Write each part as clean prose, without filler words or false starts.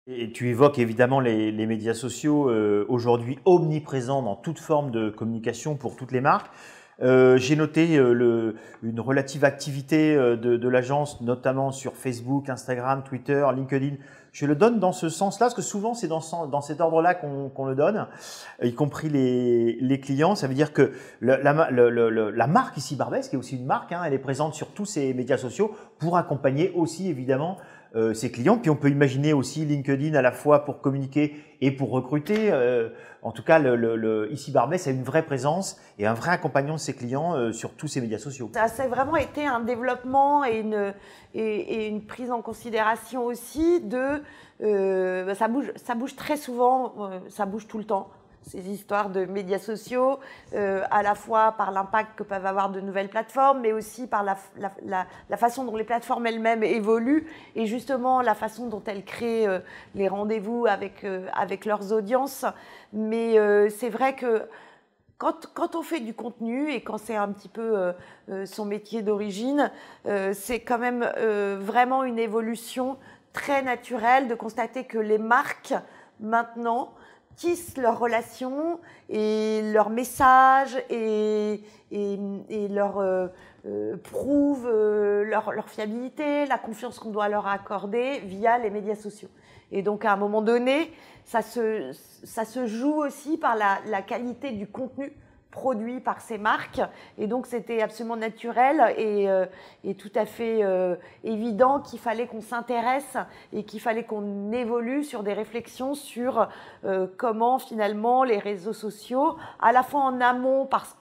Et tu évoques évidemment les médias sociaux aujourd'hui omniprésents dans toute forme de communication pour toutes les marques. J'ai noté une relative activité de l'agence, notamment sur Facebook, Instagram, Twitter, LinkedIn. Je le donne dans ce sens-là, parce que souvent c'est dans cet ordre-là qu'on le donne, y compris les clients. Ça veut dire que la marque ici Barbès, qui est aussi une marque, hein, elle est présente sur tous ces médias sociaux pour accompagner aussi évidemment ses clients. Puis on peut imaginer aussi LinkedIn à la fois pour communiquer et pour recruter. En tout cas, ici Barbès a une vraie présence et un vrai accompagnement de ses clients sur tous ces médias sociaux. Ça a vraiment été un développement et une prise en considération aussi de… ça bouge très souvent, ça bouge tout le temps. Ces histoires de médias sociaux, à la fois par l'impact que peuvent avoir de nouvelles plateformes, mais aussi par la façon dont les plateformes elles-mêmes évoluent et justement la façon dont elles créent les rendez-vous avec leurs audiences. Mais c'est vrai que quand on fait du contenu et quand c'est un petit peu son métier d'origine, c'est quand même vraiment une évolution très naturelle de constater que les marques, maintenant, tissent leurs relations et leurs messages et leur prouvent leur fiabilité, la confiance qu'on doit leur accorder via les médias sociaux. Et donc, à un moment donné, ça se joue aussi par la qualité du contenu produit par ces marques. Et donc, c'était absolument naturel et tout à fait évident qu'il fallait qu'on s'intéresse et qu'il fallait qu'on évolue sur des réflexions sur comment, finalement, les réseaux sociaux, à la fois en amont parce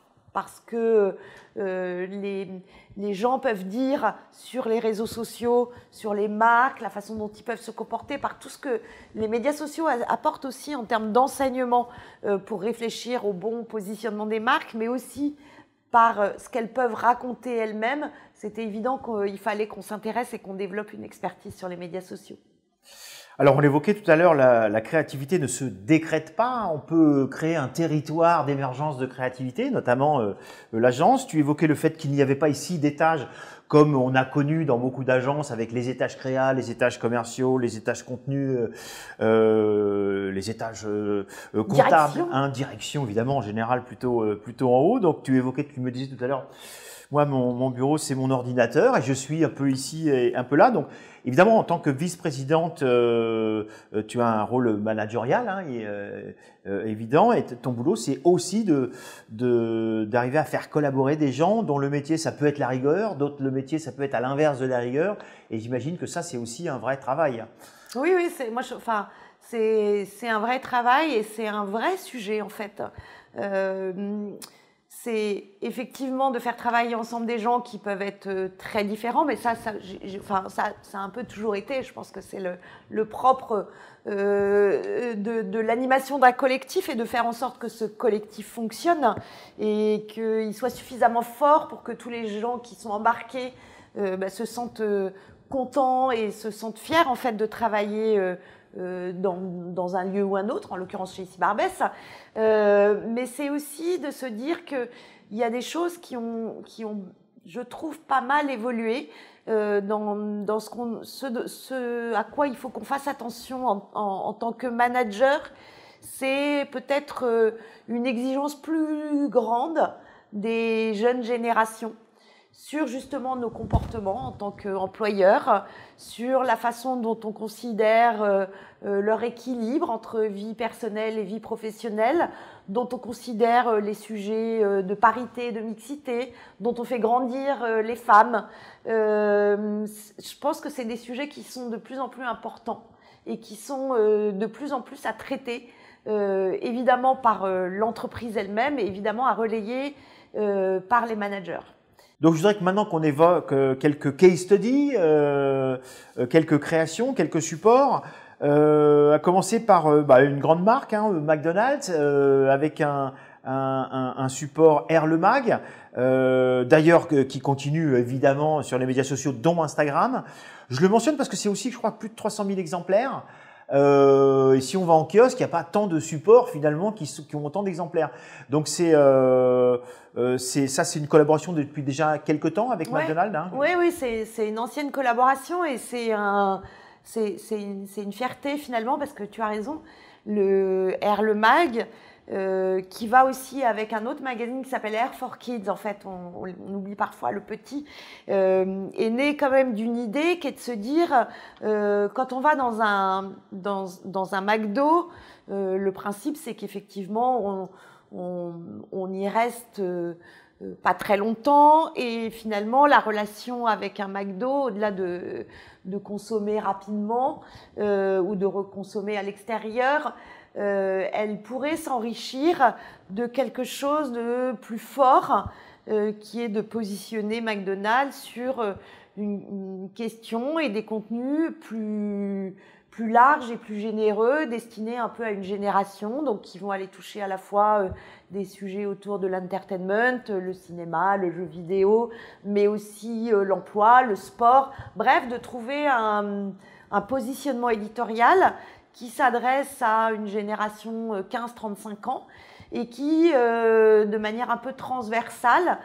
que les gens peuvent dire sur les réseaux sociaux, sur les marques, la façon dont ils peuvent se comporter, par tout ce que les médias sociaux apportent aussi en termes d'enseignement pour réfléchir au bon positionnement des marques, mais aussi par ce qu'elles peuvent raconter elles-mêmes. C'était évident qu'il fallait qu'on s'intéresse et qu'on développe une expertise sur les médias sociaux. Alors, on l'évoquait tout à l'heure, la créativité ne se décrète pas. On peut créer un territoire d'émergence de créativité, notamment l'agence. Tu évoquais le fait qu'il n'y avait pas ici d'étages comme on a connu dans beaucoup d'agences avec les étages créa, les étages commerciaux, les étages contenus, les étages comptables, direction évidemment en général plutôt en haut. Donc tu me disais tout à l'heure, moi mon bureau c'est mon ordinateur et je suis un peu ici et un peu là. Donc évidemment en tant que vice-présidente, tu as un rôle managérial hein, évident et ton boulot c'est aussi d'arriver à faire collaborer des gens dont le métier ça peut être la rigueur, d'autres le métier ça peut être à l'inverse de la rigueur et j'imagine que ça c'est aussi un vrai travail. Oui, c'est un vrai travail et c'est un vrai sujet en fait. C'est effectivement de faire travailler ensemble des gens qui peuvent être très différents, mais ça a un peu toujours été. Je pense que c'est le propre de l'animation d'un collectif et de faire en sorte que ce collectif fonctionne et qu'il soit suffisamment fort pour que tous les gens qui sont embarqués se sentent contents et se sentent fiers en fait de travailler dans un lieu ou un autre, en l'occurrence chez ici Barbès. Mais c'est aussi de se dire qu'il y a des choses qui ont, je trouve, pas mal évolué dans ce à quoi il faut qu'on fasse attention en tant que manager. C'est peut-être une exigence plus grande des jeunes générations sur justement nos comportements en tant qu'employeurs, sur la façon dont on considère leur équilibre entre vie personnelle et vie professionnelle, dont on considère les sujets de parité, de mixité, dont on fait grandir les femmes. Je pense que c'est des sujets qui sont de plus en plus importants et qui sont de plus en plus à traiter, évidemment par l'entreprise elle-même et évidemment à relayer par les managers. Donc je voudrais que maintenant qu'on évoque quelques case studies, quelques créations, quelques supports, à commencer par une grande marque, hein, McDonald's, avec un support Air le Mag, d'ailleurs qui continue évidemment sur les médias sociaux dont Instagram. Je le mentionne parce que c'est aussi, je crois, plus de 300 000 exemplaires. Et si on va en kiosque, il n'y a pas tant de supports finalement qui ont autant d'exemplaires. Donc c'est une collaboration depuis déjà quelques temps avec McDonald's. Hein. Oui, c'est une ancienne collaboration et c'est c'est une fierté finalement, parce que tu as raison, le Air le Mag, qui va aussi avec un autre magazine qui s'appelle Air for Kids, en fait, on oublie parfois le petit, est né quand même d'une idée qui est de se dire, quand on va dans un McDo, le principe c'est qu'effectivement on y reste pas très longtemps, et finalement la relation avec un McDo, au-delà de consommer rapidement ou de reconsommer à l'extérieur, elle pourrait s'enrichir de quelque chose de plus fort, qui est de positionner McDonald's sur une question et des contenus plus larges et plus généreux, destinés un peu à une génération, donc qui vont aller toucher à la fois des sujets autour de l'entertainment, le cinéma, le jeu vidéo, mais aussi l'emploi, le sport. Bref, de trouver un positionnement éditorial qui s'adresse à une génération 15-35 ans et qui, de manière un peu transversale,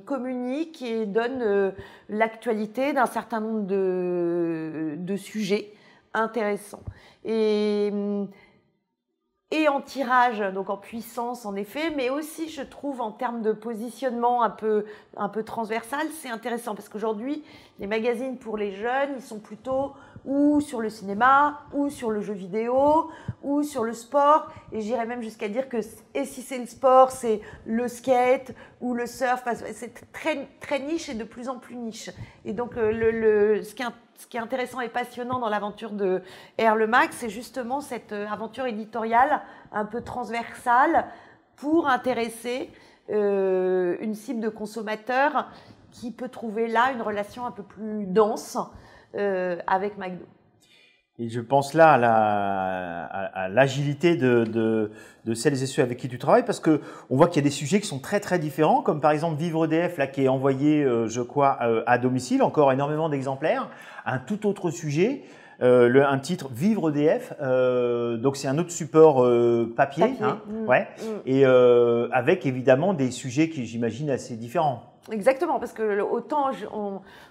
communique et donne l'actualité d'un certain nombre de sujets intéressants. Et en tirage, donc en puissance en effet, mais aussi je trouve en termes de positionnement un peu transversal, c'est intéressant parce qu'aujourd'hui, les magazines pour les jeunes, ils sont plutôt ou sur le cinéma, ou sur le jeu vidéo, ou sur le sport, et j'irais même jusqu'à dire que, et si c'est le sport, c'est le skate ou le surf, c'est très, très niche et de plus en plus niche. Et donc ce qui est intéressant et passionnant dans l'aventure de Air le Mag, c'est justement cette aventure éditoriale un peu transversale pour intéresser une cible de consommateurs qui peut trouver là une relation un peu plus dense avec McDo. Et je pense là à l'agilité de celles et ceux avec qui tu travailles, parce que on voit qu'il y a des sujets qui sont très très différents, comme par exemple Vivre EDF, là, qui est envoyé, je crois, à domicile, encore énormément d'exemplaires. Un tout autre sujet, un titre Vivre EDF, donc c'est un autre support papier. Hein, ouais, et avec évidemment des sujets qui, j'imagine, assez différents. Exactement, parce que autant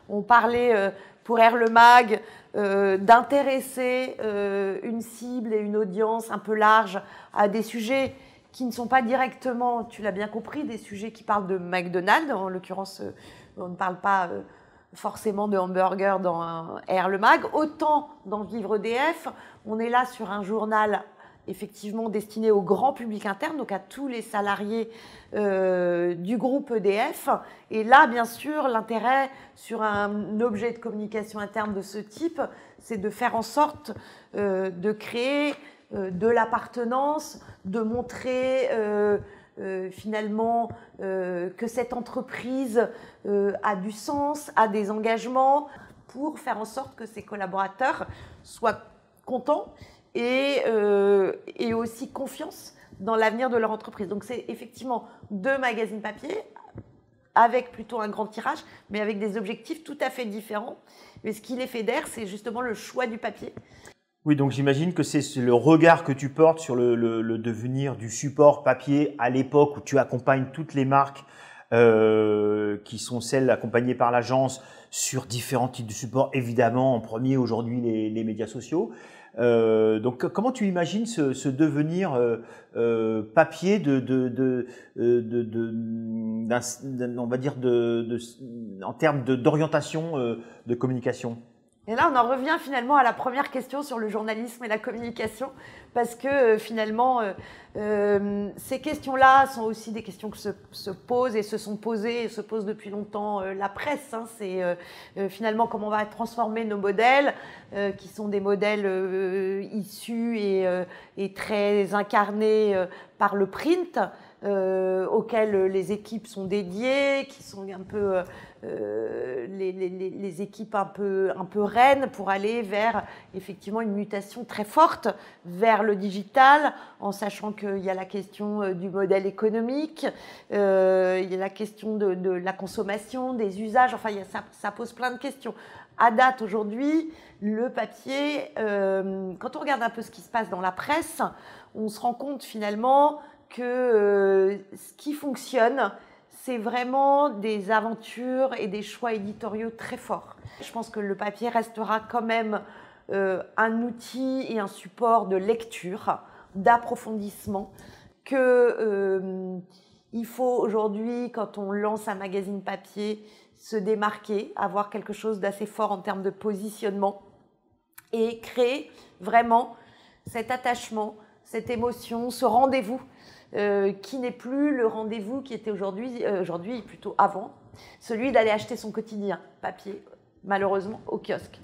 on parlait pour Air le Mag d'intéresser une cible et une audience un peu large à des sujets qui ne sont pas directement, tu l'as bien compris, des sujets qui parlent de McDonald's. En l'occurrence, on ne parle pas forcément de hamburger dans Air le Mag. Autant dans Vivre EDF, on est là sur un journal effectivement destiné au grand public interne, donc à tous les salariés du groupe EDF. Et là, bien sûr, l'intérêt sur un objet de communication interne de ce type, c'est de faire en sorte de créer de l'appartenance, de montrer finalement que cette entreprise a du sens, a des engagements, pour faire en sorte que ses collaborateurs soient contents et aussi confiance dans l'avenir de leur entreprise. Donc c'est effectivement 2 magazines papier avec plutôt un grand tirage, mais avec des objectifs tout à fait différents. Mais ce qui les fédère, c'est justement le choix du papier. Oui, donc j'imagine que c'est le regard que tu portes sur le devenir du support papier à l'époque où tu accompagnes toutes les marques qui sont celles accompagnées par l'agence sur différents types de supports, évidemment en premier aujourd'hui les médias sociaux. Donc, comment tu imagines ce devenir papier on va dire en termes d'orientation de communication? Et là, on en revient finalement à la première question sur le journalisme et la communication, parce que finalement, ces questions-là sont aussi des questions que se posent et se sont posées et se posent depuis longtemps la presse. Hein. C'est finalement comment on va transformer nos modèles, qui sont des modèles issus et très incarnés par le print, auxquels les équipes sont dédiées, qui sont un peu les équipes un peu reines pour aller vers effectivement une mutation très forte vers le digital, en sachant qu'il y a la question du modèle économique, il y a la question de la consommation, des usages, enfin ça pose plein de questions. À date aujourd'hui, le papier, quand on regarde un peu ce qui se passe dans la presse, on se rend compte finalement que ce qui fonctionne, c'est vraiment des aventures et des choix éditoriaux très forts. Je pense que le papier restera quand même un outil et un support de lecture, d'approfondissement, il faut aujourd'hui, quand on lance un magazine papier, se démarquer, avoir quelque chose d'assez fort en termes de positionnement et créer vraiment cet attachement, cette émotion, ce rendez-vous qui n'est plus le rendez-vous qui était aujourd'hui plutôt avant, celui d'aller acheter son quotidien papier, malheureusement, au kiosque.